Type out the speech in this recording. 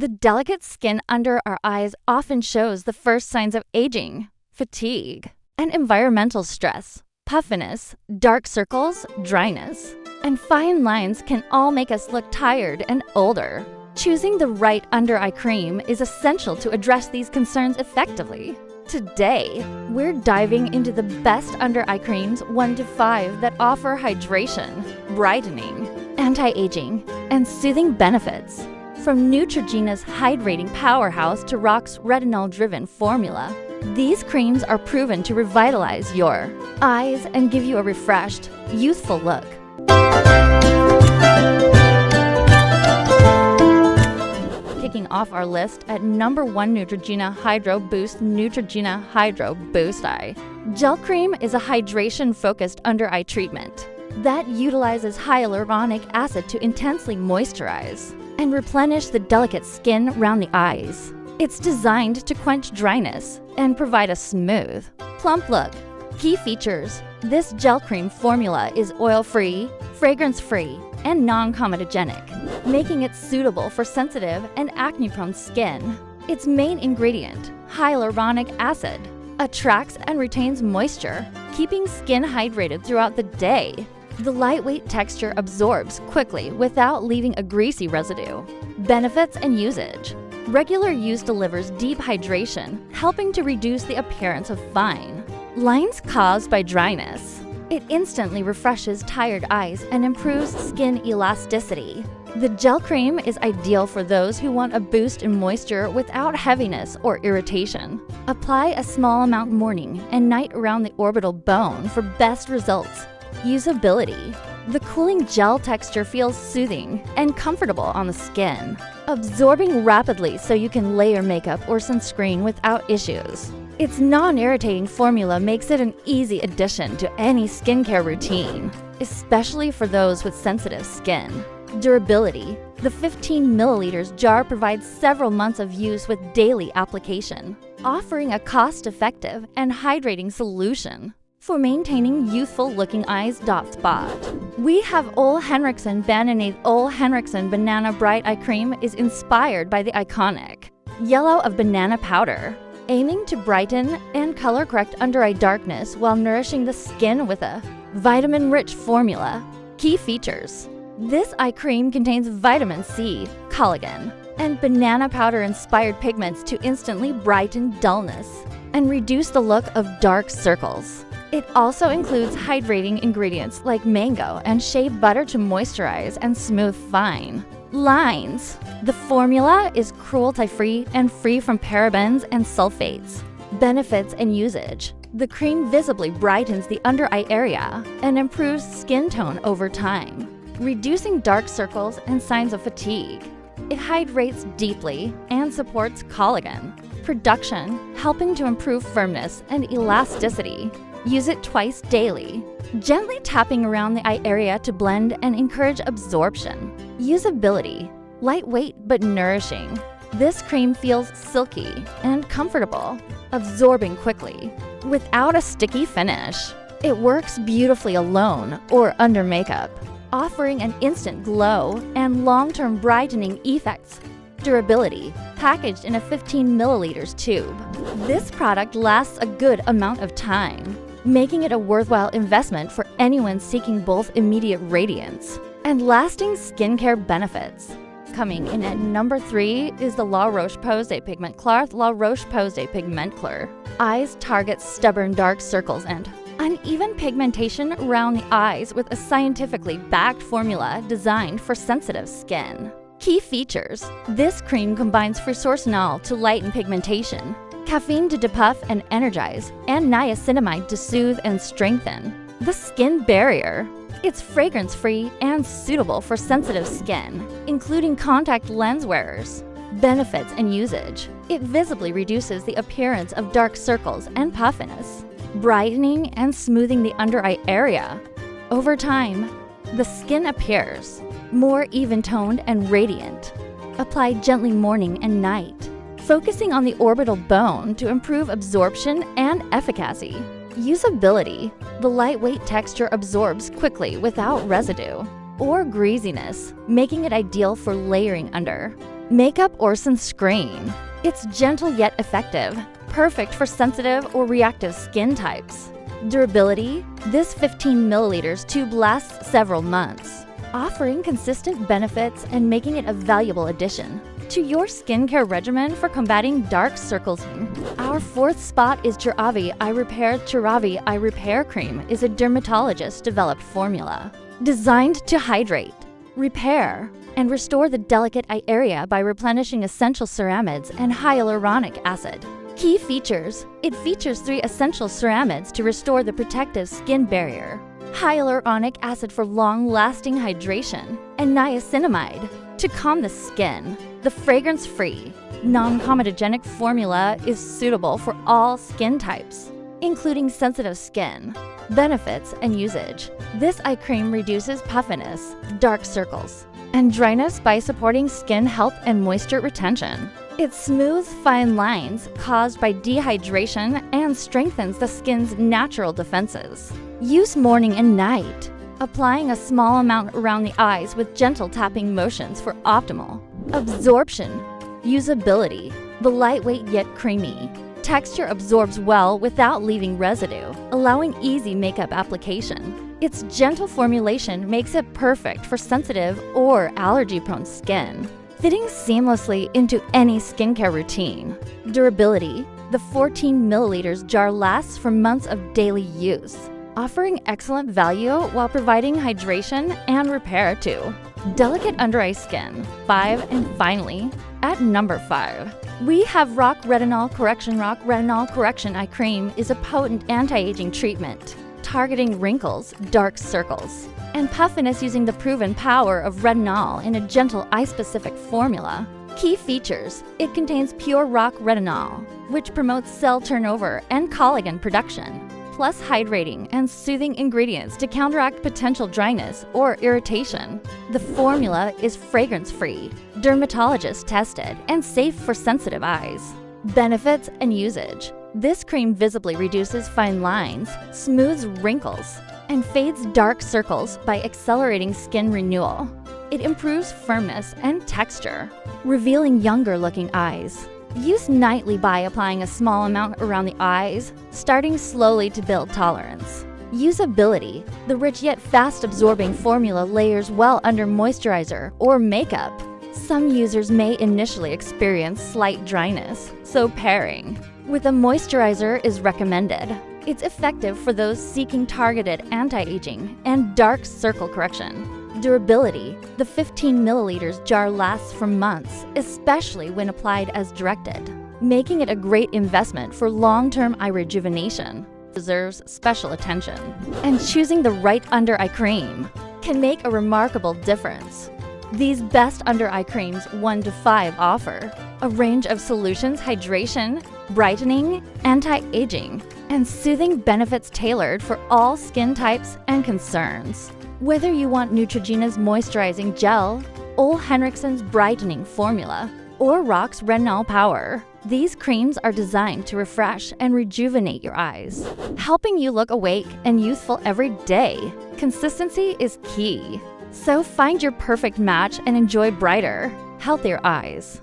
The delicate skin under our eyes often shows the first signs of aging, fatigue, and environmental stress. Puffiness, dark circles, dryness, and fine lines can all make us look tired and older. Choosing the right under-eye cream is essential to address these concerns effectively. Today, we're diving into the best under-eye creams 1 to 5 that offer hydration, brightening, anti-aging, and soothing benefits. From Neutrogena's hydrating Powerhouse to RoC's retinol-driven formula, these creams are proven to revitalize your eyes and give you a refreshed, youthful look. Kicking off our list at number 1, Neutrogena Hydro Boost Neutrogena Hydro Boost Eye. Gel cream is a hydration-focused under-eye treatment that utilizes hyaluronic acid to intensely moisturize and replenish the delicate skin around the eyes. It's designed to quench dryness and provide a smooth, plump look. Key features: this gel cream formula is oil-free, fragrance-free, and non-comedogenic, making it suitable for sensitive and acne-prone skin. Its main ingredient, hyaluronic acid, attracts and retains moisture, keeping skin hydrated throughout the day. The lightweight texture absorbs quickly without leaving a greasy residue. Benefits and usage: regular use delivers deep hydration, helping to reduce the appearance of fine lines caused by dryness. It instantly refreshes tired eyes and improves skin elasticity. The gel cream is ideal for those who want a boost in moisture without heaviness or irritation. Apply a small amount morning and night around the orbital bone for best results. Usability: the cooling gel texture feels soothing and comfortable on the skin, absorbing rapidly so you can layer makeup or sunscreen without issues. Its non-irritating formula makes it an easy addition to any skincare routine, especially for those with sensitive skin. Durability: the 15 milliliters jar provides several months of use with daily application, offering a cost-effective and hydrating solution for maintaining youthful-looking eyes. Spot. We have Ole Henriksen Banana. Ole Henriksen Banana Bright Eye Cream is inspired by the iconic yellow of banana powder, aiming to brighten and color-correct under-eye darkness while nourishing the skin with a vitamin-rich formula. Key features: this eye cream contains vitamin C, collagen, and banana powder-inspired pigments to instantly brighten dullness and reduce the look of dark circles. It also includes hydrating ingredients like mango and shea butter to moisturize and smooth fine lines. The formula is cruelty-free and free from parabens and sulfates. Benefits and usage: the cream visibly brightens the under-eye area and improves skin tone over time, reducing dark circles and signs of fatigue. It hydrates deeply and supports collagen production, helping to improve firmness and elasticity. Use it twice daily, gently tapping around the eye area to blend and encourage absorption. Usability: lightweight but nourishing. This cream feels silky and comfortable, absorbing quickly without a sticky finish. It works beautifully alone or under makeup, offering an instant glow and long-term brightening effects. Durability: packaged in a 15 milliliters tube. This product lasts a good amount of time, making it a worthwhile investment for anyone seeking both immediate radiance and lasting skincare benefits. Coming in at number 3 is the La Roche-Posay Pigmentclar. La Roche-Posay Pigmentclar. Eyes targets stubborn dark circles and uneven pigmentation around the eyes with a scientifically backed formula designed for sensitive skin. Key features: this cream combines frisorcinol to lighten pigmentation, caffeine to depuff and energize, and niacinamide to soothe and strengthen the skin barrier. It's fragrance-free and suitable for sensitive skin, including contact lens wearers. Benefits and usage: it visibly reduces the appearance of dark circles and puffiness, brightening and smoothing the under-eye area. Over time, the skin appears more even-toned and radiant. Apply gently morning and night, focusing on the orbital bone to improve absorption and efficacy. Usability: the lightweight texture absorbs quickly without residue or greasiness, making it ideal for layering under. makeup or sunscreen. It's gentle yet effective, perfect for sensitive or reactive skin types. Durability, this 15 milliliters tube lasts several months, offering consistent benefits and making it a valuable addition to your skincare regimen for combating dark circles. Our fourth spot is CeraVe Eye Repair. CeraVe Eye Repair Cream is a dermatologist-developed formula designed to hydrate, repair, and restore the delicate eye area by replenishing essential ceramides and hyaluronic acid. Key features: it features 3 essential ceramides to restore the protective skin barrier, hyaluronic acid for long-lasting hydration, and niacinamide to calm the skin. The fragrance-free, non-comedogenic formula is suitable for all skin types, including sensitive skin. Benefits and usage: this eye cream reduces puffiness, dark circles, and dryness by supporting skin health and moisture retention. It smooths fine lines caused by dehydration and strengthens the skin's natural defenses. Use morning and night, applying a small amount around the eyes with gentle tapping motions for optimal absorption. Usability: the lightweight yet creamy texture absorbs well without leaving residue, allowing easy makeup application. Its gentle formulation makes it perfect for sensitive or allergy-prone skin, fitting seamlessly into any skincare routine. Durability: the 14 milliliters jar lasts for months of daily use, offering excellent value while providing hydration and repair too. Delicate under eye skin. 5, and finally, at number 5, we have RoC Retinol Correction. RoC Retinol Correction Eye Cream is a potent anti-aging treatment targeting wrinkles, dark circles, and puffiness using the proven power of retinol in a gentle eye-specific formula. Key features: it contains pure RoC retinol, which promotes cell turnover and collagen production, plus hydrating and soothing ingredients to counteract potential dryness or irritation. The formula is fragrance-free, dermatologist-tested, and safe for sensitive eyes. Benefits and usage: this cream visibly reduces fine lines, smooths wrinkles, and fades dark circles by accelerating skin renewal. It improves firmness and texture, revealing younger-looking eyes. Use nightly by applying a small amount around the eyes, starting slowly to build tolerance. Usability: the rich yet fast-absorbing formula layers well under moisturizer or makeup. Some users may initially experience slight dryness, so pairing with a moisturizer is recommended. It's effective for those seeking targeted anti-aging and dark circle correction. Durability: the 15 milliliters jar lasts for months, especially when applied as directed, making it a great investment for long-term eye rejuvenation. Deserves special attention, and choosing the right under eye cream can make a remarkable difference. These best under eye creams 1 to 5 offer a range of solutions: hydration, brightening, anti-aging, and soothing benefits tailored for all skin types and concerns. Whether you want Neutrogena's moisturizing gel, Ole Henriksen's brightening formula, or RoC's retinol power, these creams are designed to refresh and rejuvenate your eyes, helping you look awake and youthful every day. Consistency is key, so find your perfect match and enjoy brighter, healthier eyes.